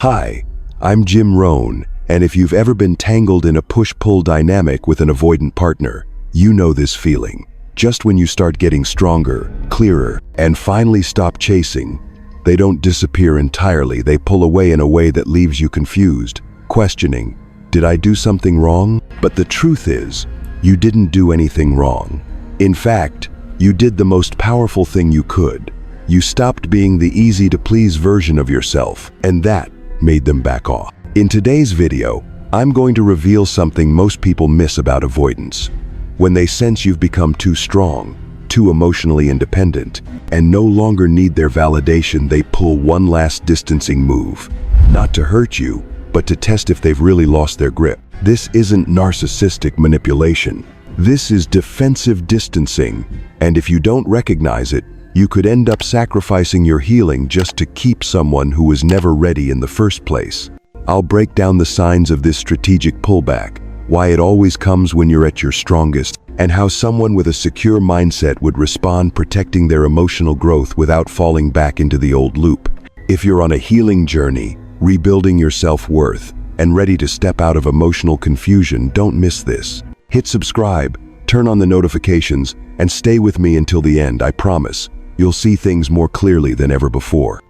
Hi, I'm Jim Rohn, and if you've ever been tangled in a push-pull dynamic with an avoidant partner, you know this feeling. Just when you start getting stronger, clearer, and finally stop chasing, they don't disappear entirely. They pull away in a way that leaves you confused, questioning, did I do something wrong? But the truth is, you didn't do anything wrong. In fact, you did the most powerful thing you could. You stopped being the easy-to-please version of yourself, and that made them back off. In today's video, I'm going to reveal something most people miss about avoidance. When they sense you've become too strong, too emotionally independent, and no longer need their validation, they pull one last distancing move. Not to hurt you, but to test if they've really lost their grip. This isn't narcissistic manipulation. This is defensive distancing, and if you don't recognize it, you could end up sacrificing your healing just to keep someone who was never ready in the first place. I'll break down the signs of this strategic pullback, why it always comes when you're at your strongest, and how someone with a secure mindset would respond, protecting their emotional growth without falling back into the old loop. If you're on a healing journey, rebuilding your self-worth, and ready to step out of emotional confusion, don't miss this. Hit subscribe, turn on the notifications, and stay with me until the end. I promise, you'll see things more clearly than ever before.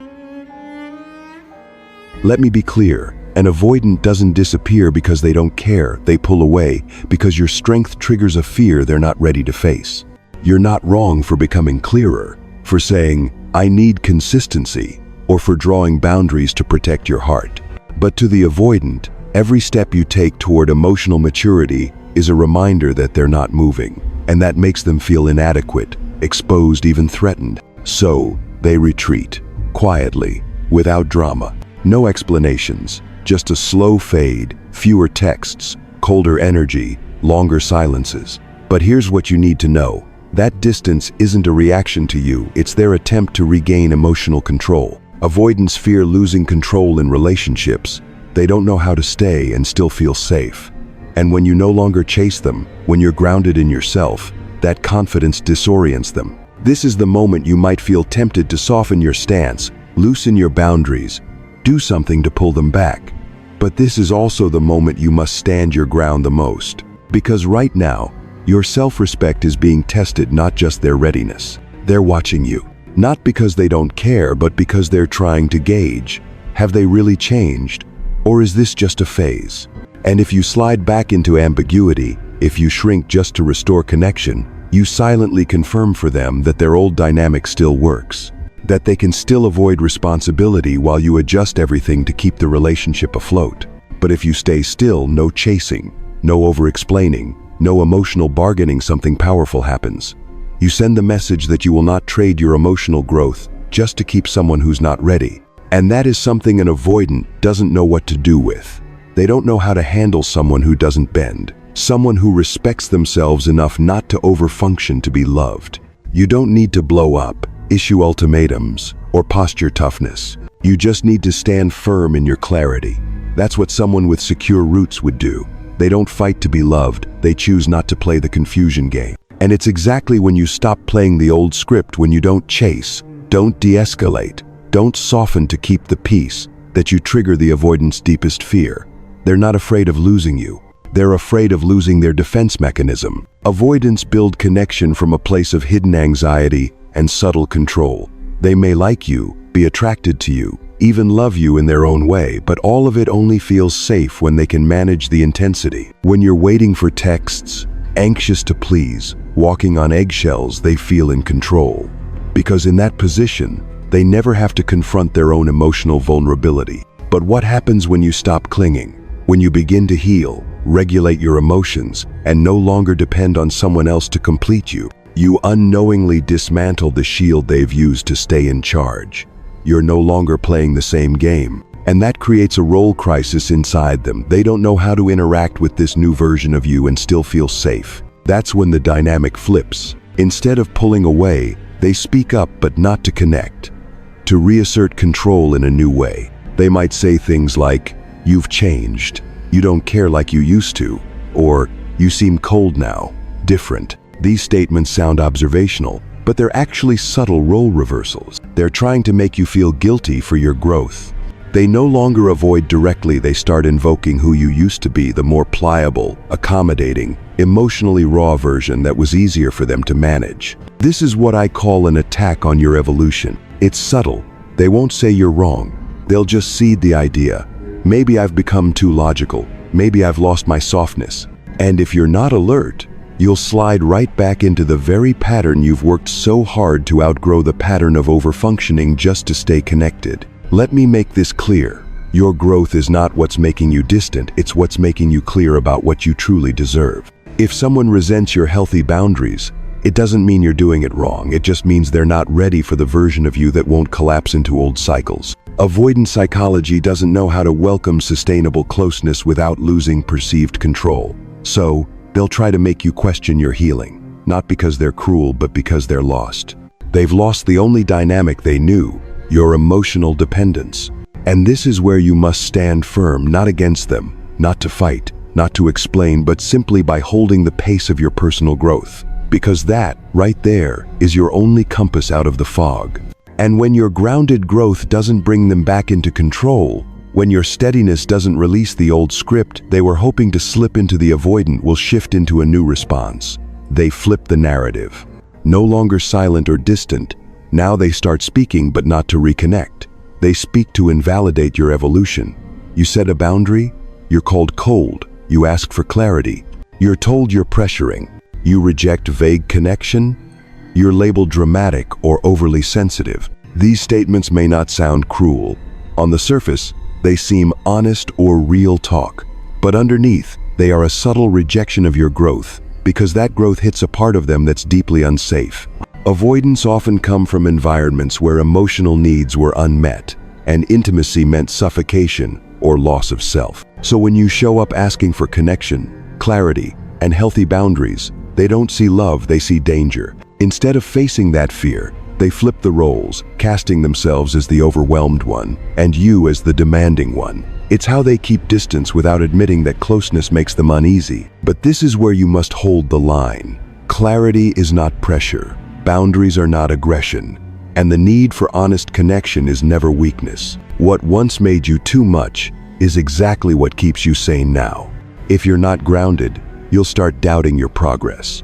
Let me be clear, an avoidant doesn't disappear because they don't care. They pull away because your strength triggers a fear they're not ready to face. You're not wrong for becoming clearer, for saying, I need consistency, or for drawing boundaries to protect your heart. But to the avoidant, every step you take toward emotional maturity is a reminder that they're not moving, and that makes them feel inadequate, exposed, even threatened. So they retreat, quietly, without drama. No explanations, just a slow fade, fewer texts, colder energy, longer silences. But here's what you need to know. That distance isn't a reaction to you, it's their attempt to regain emotional control. Avoidants fear losing control in relationships. They don't know how to stay and still feel safe. And when you no longer chase them, when you're grounded in yourself, that confidence disorients them. This is the moment you might feel tempted to soften your stance, loosen your boundaries, do something to pull them back. But this is also the moment you must stand your ground the most. Because right now, your self-respect is being tested, not just their readiness. They're watching you. Not because they don't care, but because they're trying to gauge, have they really changed? Or is this just a phase? And if you slide back into ambiguity, if you shrink just to restore connection, you silently confirm for them that their old dynamic still works, that they can still avoid responsibility while you adjust everything to keep the relationship afloat. But if you stay still, no chasing, no over-explaining, no emotional bargaining, something powerful happens. You send the message that you will not trade your emotional growth just to keep someone who's not ready. And that is something an avoidant doesn't know what to do with. They don't know how to handle someone who doesn't bend. Someone who respects themselves enough not to overfunction to be loved. You don't need to blow up, issue ultimatums, or posture toughness. You just need to stand firm in your clarity. That's what someone with secure roots would do. They don't fight to be loved, they choose not to play the confusion game. And it's exactly when you stop playing the old script, when you don't chase, don't de-escalate, don't soften to keep the peace, that you trigger the avoidant's deepest fear. They're not afraid of losing you. They're afraid of losing their defense mechanism. Avoidants build connection from a place of hidden anxiety and subtle control. They may like you, be attracted to you, even love you in their own way, but all of it only feels safe when they can manage the intensity. When you're waiting for texts, anxious to please, walking on eggshells, they feel in control. Because in that position, they never have to confront their own emotional vulnerability. But what happens when you stop clinging? When you begin to heal, regulate your emotions, and no longer depend on someone else to complete you, you unknowingly dismantle the shield they've used to stay in charge. You're no longer playing the same game, and that creates a role crisis inside them. They don't know how to interact with this new version of you and still feel safe. That's when the dynamic flips. Instead of pulling away, they speak up, but not to connect, to reassert control in a new way. They might say things like, "You've changed. You don't care like you used to," or "You seem cold now, different." These statements sound observational, but they're actually subtle role reversals. They're trying to make you feel guilty for your growth. They no longer avoid directly, they start invoking who you used to be, the more pliable, accommodating, emotionally raw version that was easier for them to manage. This is what I call an attack on your evolution. It's subtle. They won't say you're wrong. They'll just seed the idea. Maybe I've become too logical. Maybe I've lost my softness. And if you're not alert, you'll slide right back into the very pattern you've worked so hard to outgrow, the pattern of overfunctioning just to stay connected. Let me make this clear. Your growth is not what's making you distant, it's what's making you clear about what you truly deserve. If someone resents your healthy boundaries, it doesn't mean you're doing it wrong, it just means they're not ready for the version of you that won't collapse into old cycles. Avoidant psychology doesn't know how to welcome sustainable closeness without losing perceived control. So, they'll try to make you question your healing, not because they're cruel, but because they're lost. They've lost the only dynamic they knew, your emotional dependence. And this is where you must stand firm, not against them, not to fight, not to explain, but simply by holding the pace of your personal growth. Because that, right there, is your only compass out of the fog. And when your grounded growth doesn't bring them back into control, when your steadiness doesn't release the old script they were hoping to slip into, the avoidant will shift into a new response. They flip the narrative. No longer silent or distant, now they start speaking, but not to reconnect. They speak to invalidate your evolution. You set a boundary, you're called cold. You ask for clarity, you're told you're pressuring. You reject vague connection, you're labeled dramatic or overly sensitive. These statements may not sound cruel. On the surface, they seem honest or real talk. But underneath, they are a subtle rejection of your growth, because that growth hits a part of them that's deeply unsafe. Avoidance often come from environments where emotional needs were unmet, and intimacy meant suffocation or loss of self. So when you show up asking for connection, clarity, and healthy boundaries, they don't see love, they see danger. Instead of facing that fear, they flip the roles, casting themselves as the overwhelmed one, and you as the demanding one. It's how they keep distance without admitting that closeness makes them uneasy. But this is where you must hold the line. Clarity is not pressure. Boundaries are not aggression, and the need for honest connection is never weakness. What once made you too much is exactly what keeps you sane now. If you're not grounded, you'll start doubting your progress.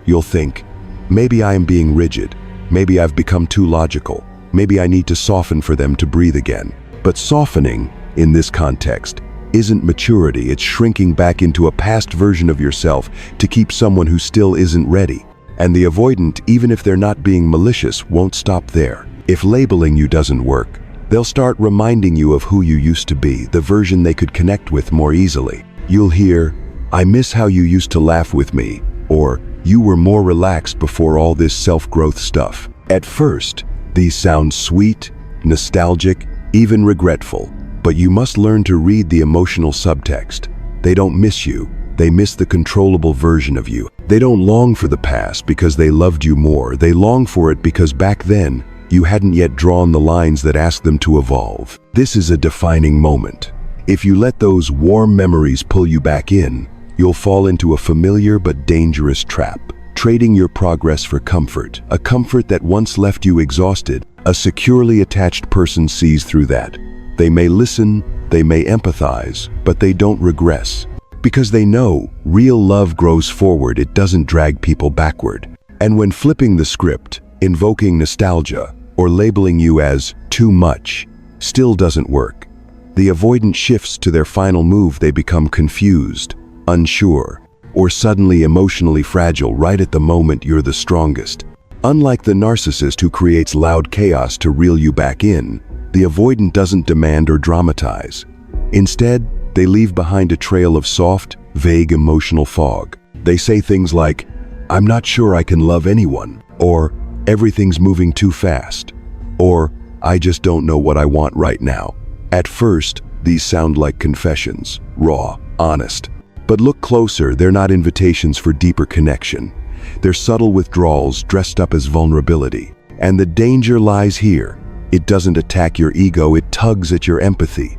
You'll think, maybe I am being rigid, maybe I've become too logical, maybe I need to soften for them to breathe again. But softening, in this context, isn't maturity, it's shrinking back into a past version of yourself to keep someone who still isn't ready. And the avoidant, even if they're not being malicious, won't stop there. If labeling you doesn't work, they'll start reminding you of who you used to be, the version they could connect with more easily. You'll hear, I miss how you used to laugh with me, or you were more relaxed before all this self-growth stuff. At first, these sound sweet, nostalgic, even regretful, but you must learn to read the emotional subtext. They don't miss you. They miss the controllable version of you. They don't long for the past because they loved you more. They long for it because back then, you hadn't yet drawn the lines that asked them to evolve. This is a defining moment. If you let those warm memories pull you back in, you'll fall into a familiar but dangerous trap, trading your progress for comfort, a comfort that once left you exhausted. A securely attached person sees through that. They may listen, they may empathize, but they don't regress. Because they know real love grows forward, it doesn't drag people backward. And when flipping the script, invoking nostalgia, or labeling you as too much, still doesn't work, the avoidant shifts to their final move. They become confused, unsure, or suddenly emotionally fragile right at the moment you're the strongest. Unlike the narcissist who creates loud chaos to reel you back in, the avoidant doesn't demand or dramatize. Instead, they leave behind a trail of soft, vague emotional fog. They say things like, I'm not sure I can love anyone, or everything's moving too fast, or I just don't know what I want right now. At first, these sound like confessions, raw, honest. But look closer, they're not invitations for deeper connection. They're subtle withdrawals dressed up as vulnerability. And the danger lies here. It doesn't attack your ego, it tugs at your empathy,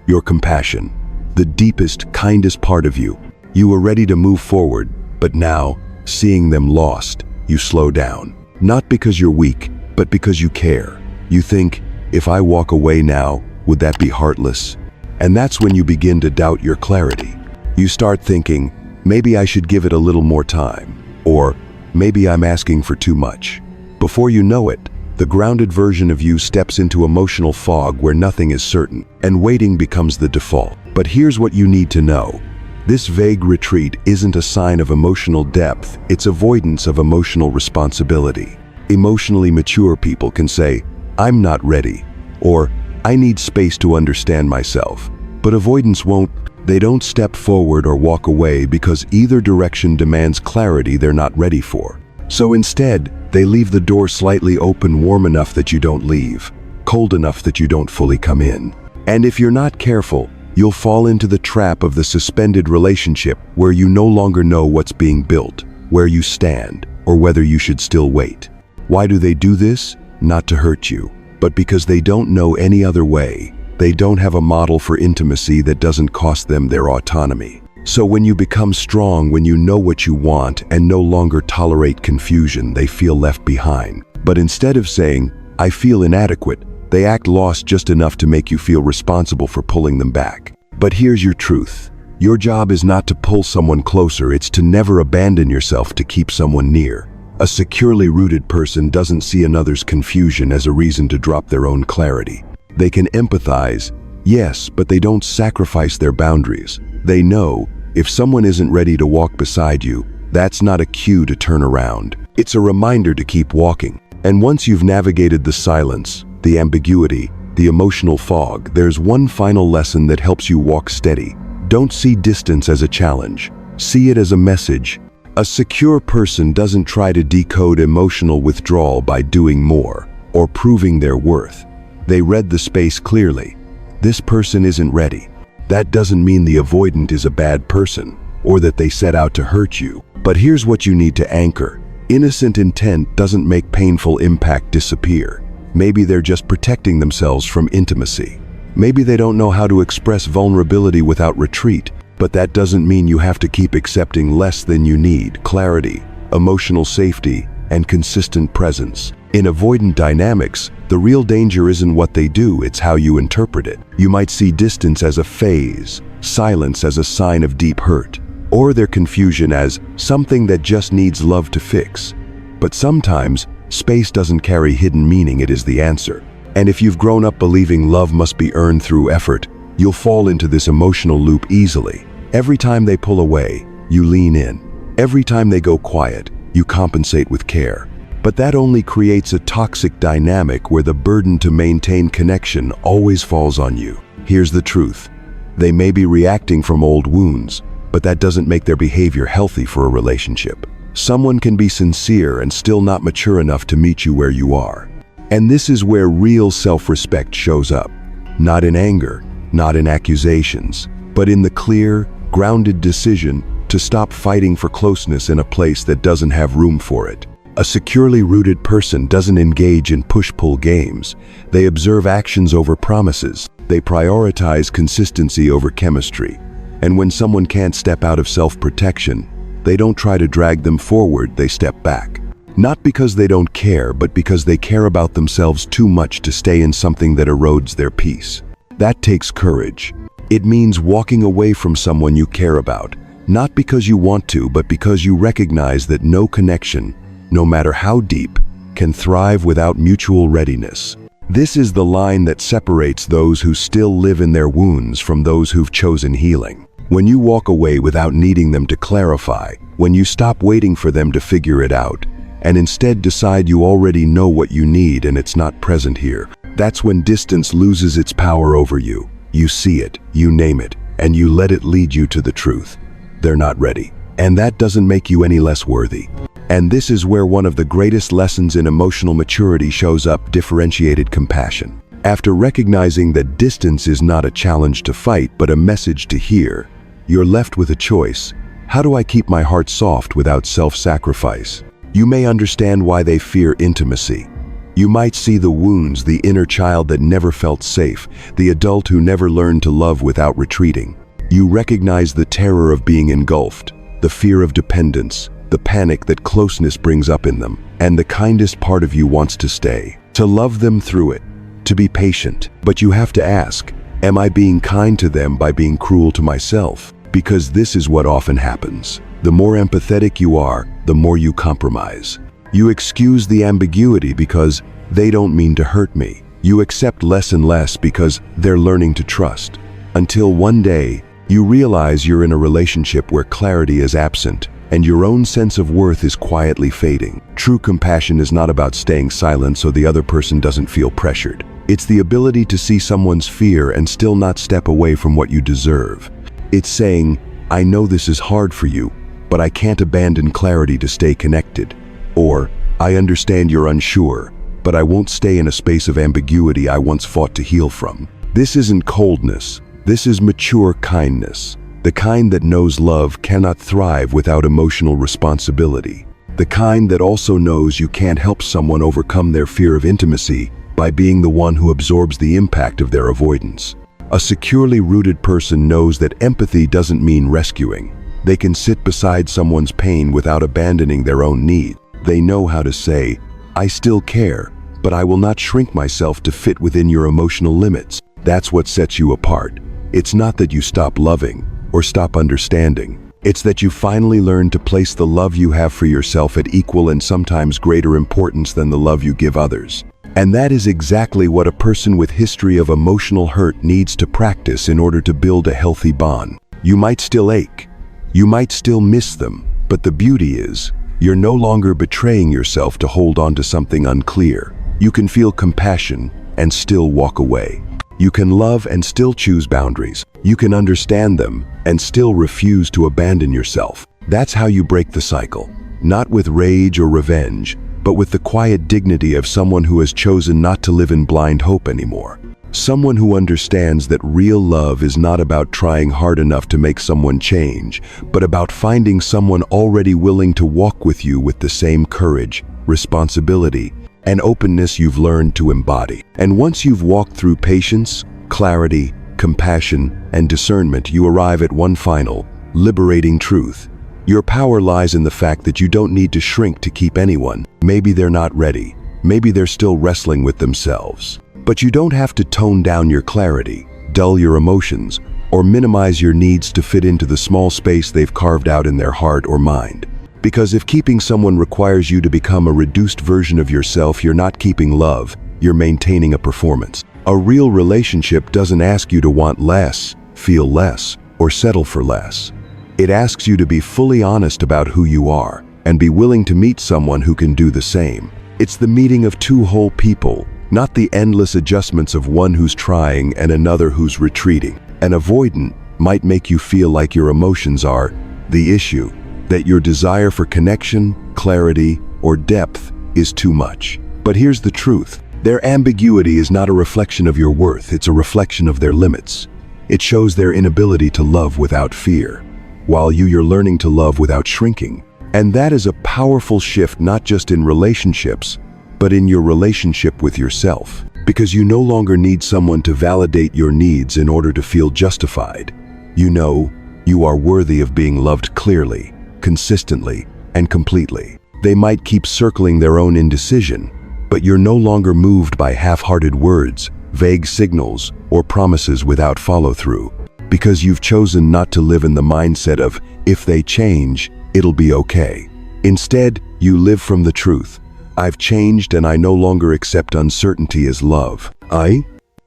your compassion, the deepest, kindest part of you. You were ready to move forward, but now, seeing them lost, you slow down. Not because you're weak, but because you care. You think, if I walk away now, Would that be heartless? And that's when you begin to doubt your clarity. You start thinking, maybe I should give it a little more time, or maybe I'm asking for too much. Before you know it, the grounded version of you steps into emotional fog where nothing is certain, and waiting becomes the default. But here's what you need to know. This vague retreat isn't a sign of emotional depth, it's avoidance of emotional responsibility. Emotionally mature people can say, I'm not ready, or I need space to understand myself. But avoidance won't. They don't step forward or walk away because either direction demands clarity they're not ready for. So instead, they leave the door slightly open, warm enough that you don't leave, cold enough that you don't fully come in. And if you're not careful, you'll fall into the trap of the suspended relationship where you no longer know what's being built, where you stand, or whether you should still wait. Why do they do this? Not to hurt you, but because they don't know any other way. They don't have a model for intimacy that doesn't cost them their autonomy. So when you become strong, when you know what you want and no longer tolerate confusion, they feel left behind. But instead of saying, I feel inadequate, they act lost just enough to make you feel responsible for pulling them back. But here's your truth. Your job is not to pull someone closer, it's to never abandon yourself to keep someone near. A securely rooted person doesn't see another's confusion as a reason to drop their own clarity. They can empathize, yes, but they don't sacrifice their boundaries. They know, if someone isn't ready to walk beside you, that's not a cue to turn around. It's a reminder to keep walking. And once you've navigated the silence, the ambiguity, the emotional fog, there's one final lesson that helps you walk steady. Don't see distance as a challenge. See it as a message. A secure person doesn't try to decode emotional withdrawal by doing more or proving their worth. They read the space clearly. This person isn't ready. That doesn't mean the avoidant is a bad person or that they set out to hurt you. But here's what you need to anchor. Innocent intent doesn't make painful impact disappear. Maybe they're just protecting themselves from intimacy. Maybe they don't know how to express vulnerability without retreat, but that doesn't mean you have to keep accepting less than you need: clarity, emotional safety, and consistent presence. In avoidant dynamics, the real danger isn't what they do, it's how you interpret it. You might see distance as a phase, silence as a sign of deep hurt, or their confusion as something that just needs love to fix. But sometimes, space doesn't carry hidden meaning, it is the answer. And if you've grown up believing love must be earned through effort, you'll fall into this emotional loop easily. Every time they pull away, you lean in. Every time they go quiet, you compensate with care. But that only creates a toxic dynamic where the burden to maintain connection always falls on you. Here's the truth. They may be reacting from old wounds, but that doesn't make their behavior healthy for a relationship. Someone can be sincere and still not mature enough to meet you where you are. And this is where real self-respect shows up. Not in anger, not in accusations, but in the clear, grounded decision to stop fighting for closeness in a place that doesn't have room for it. A securely rooted person doesn't engage in push-pull games. They observe actions over promises. They prioritize consistency over chemistry. And when someone can't step out of self-protection, they don't try to drag them forward, they step back. Not because they don't care, but because they care about themselves too much to stay in something that erodes their peace. That takes courage. It means walking away from someone you care about, not because you want to, but because you recognize that no connection, no matter how deep, can thrive without mutual readiness. This is the line that separates those who still live in their wounds from those who've chosen healing. When you walk away without needing them to clarify, when you stop waiting for them to figure it out, and instead decide you already know what you need and it's not present here, that's when distance loses its power over you. You see it, you name it, and you let it lead you to the truth. They're not ready. And that doesn't make you any less worthy. And this is where one of the greatest lessons in emotional maturity shows up: differentiated compassion. After recognizing that distance is not a challenge to fight, but a message to hear, you're left with a choice. How do I keep my heart soft without self-sacrifice? You may understand why they fear intimacy. You might see the wounds, the inner child that never felt safe, the adult who never learned to love without retreating. You recognize the terror of being engulfed, the fear of dependence, the panic that closeness brings up in them, and the kindest part of you wants to stay, to love them through it. to be patient. But you have to ask, am I being kind to them by being cruel to myself? Because this is what often happens. The more empathetic you are, the more you compromise. You excuse the ambiguity because they don't mean to hurt me. You accept less and less because they're learning to trust. Until one day, you realize you're in a relationship where clarity is absent and your own sense of worth is quietly fading. True compassion is not about staying silent so the other person doesn't feel pressured. It's the ability to see someone's fear and still not step away from what you deserve. It's saying, I know this is hard for you, but I can't abandon clarity to stay connected. Or, I understand you're unsure, but I won't stay in a space of ambiguity I once fought to heal from. This isn't coldness. This is mature kindness. The kind that knows love cannot thrive without emotional responsibility. The kind that also knows you can't help someone overcome their fear of intimacy by being the one who absorbs the impact of their avoidance. A securely rooted person knows that empathy doesn't mean rescuing. They can sit beside someone's pain without abandoning their own need. They know how to say, I still care, but I will not shrink myself to fit within your emotional limits. That's what sets you apart. It's not that you stop loving or stop understanding. It's that you finally learn to place the love you have for yourself at equal and sometimes greater importance than the love you give others. And that is exactly what a person with history of emotional hurt needs to practice in order to build a healthy bond. You might still ache. You might still miss them, but the beauty is, you're no longer betraying yourself to hold on to something unclear. You can feel compassion and still walk away. You can love and still choose boundaries. You can understand them and still refuse to abandon yourself. That's how you break the cycle. Not with rage or revenge, but with the quiet dignity of someone who has chosen not to live in blind hope anymore. Someone who understands that real love is not about trying hard enough to make someone change, but about finding someone already willing to walk with you with the same courage, responsibility, and openness you've learned to embody. And once you've walked through patience, clarity, compassion, and discernment, you arrive at one final, liberating truth. Your power lies in the fact that you don't need to shrink to keep anyone. Maybe they're not ready. Maybe they're still wrestling with themselves. But you don't have to tone down your clarity, dull your emotions, or minimize your needs to fit into the small space they've carved out in their heart or mind. Because if keeping someone requires you to become a reduced version of yourself, you're not keeping love, you're maintaining a performance. A real relationship doesn't ask you to want less, feel less, or settle for less. It asks you to be fully honest about who you are, and be willing to meet someone who can do the same. It's the meeting of two whole people, not the endless adjustments of one who's trying and another who's retreating. An avoidant might make you feel like your emotions are the issue, that your desire for connection, clarity, or depth is too much. But here's the truth. Their ambiguity is not a reflection of your worth, it's a reflection of their limits. It shows their inability to love without fear, while you're learning to love without shrinking. And that is a powerful shift not just in relationships, but in your relationship with yourself. Because you no longer need someone to validate your needs in order to feel justified. You know, you are worthy of being loved clearly, consistently, and completely. They might keep circling their own indecision, but you're no longer moved by half-hearted words, vague signals, or promises without follow-through. Because you've chosen not to live in the mindset of, if they change, it'll be okay. Instead, you live from the truth. I've changed and I no longer accept uncertainty as love.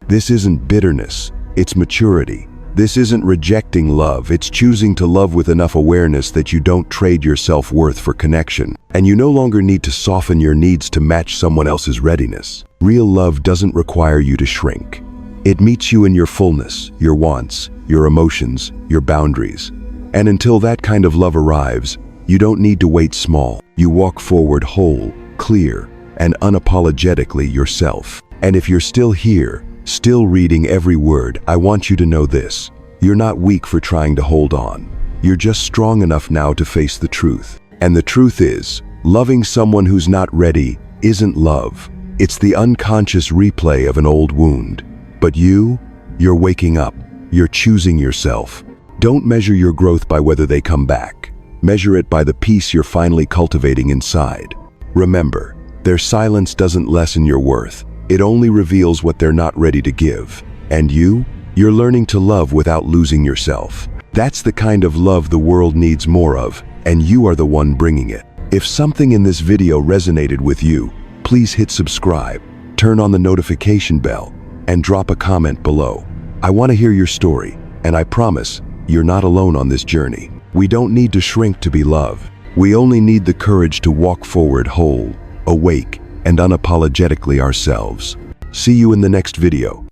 This isn't bitterness, it's maturity. This isn't rejecting love, it's choosing to love with enough awareness that you don't trade your self-worth for connection. And you no longer need to soften your needs to match someone else's readiness. Real love doesn't require you to shrink. It meets you in your fullness, your wants, your emotions, your boundaries. And until that kind of love arrives, you don't need to wait small. You walk forward whole, clear, and unapologetically yourself. And if you're still here, still reading every word, I want you to know this. You're not weak for trying to hold on. You're just strong enough now to face the truth. And the truth is, loving someone who's not ready isn't love. It's the unconscious replay of an old wound. But you're waking up. You're choosing yourself. Don't measure your growth by whether they come back. Measure it by the peace you're finally cultivating inside. Remember, their silence doesn't lessen your worth. It only reveals what they're not ready to give. And you're learning to love without losing yourself. That's the kind of love the world needs more of, and you are the one bringing it. If something in this video resonated with you, please hit subscribe, turn on the notification bell, and drop a comment below. I want to hear your story, and I promise you're not alone on this journey. We don't need to shrink to be loved. We only need the courage to walk forward whole, awake, and unapologetically ourselves. See you in the next video.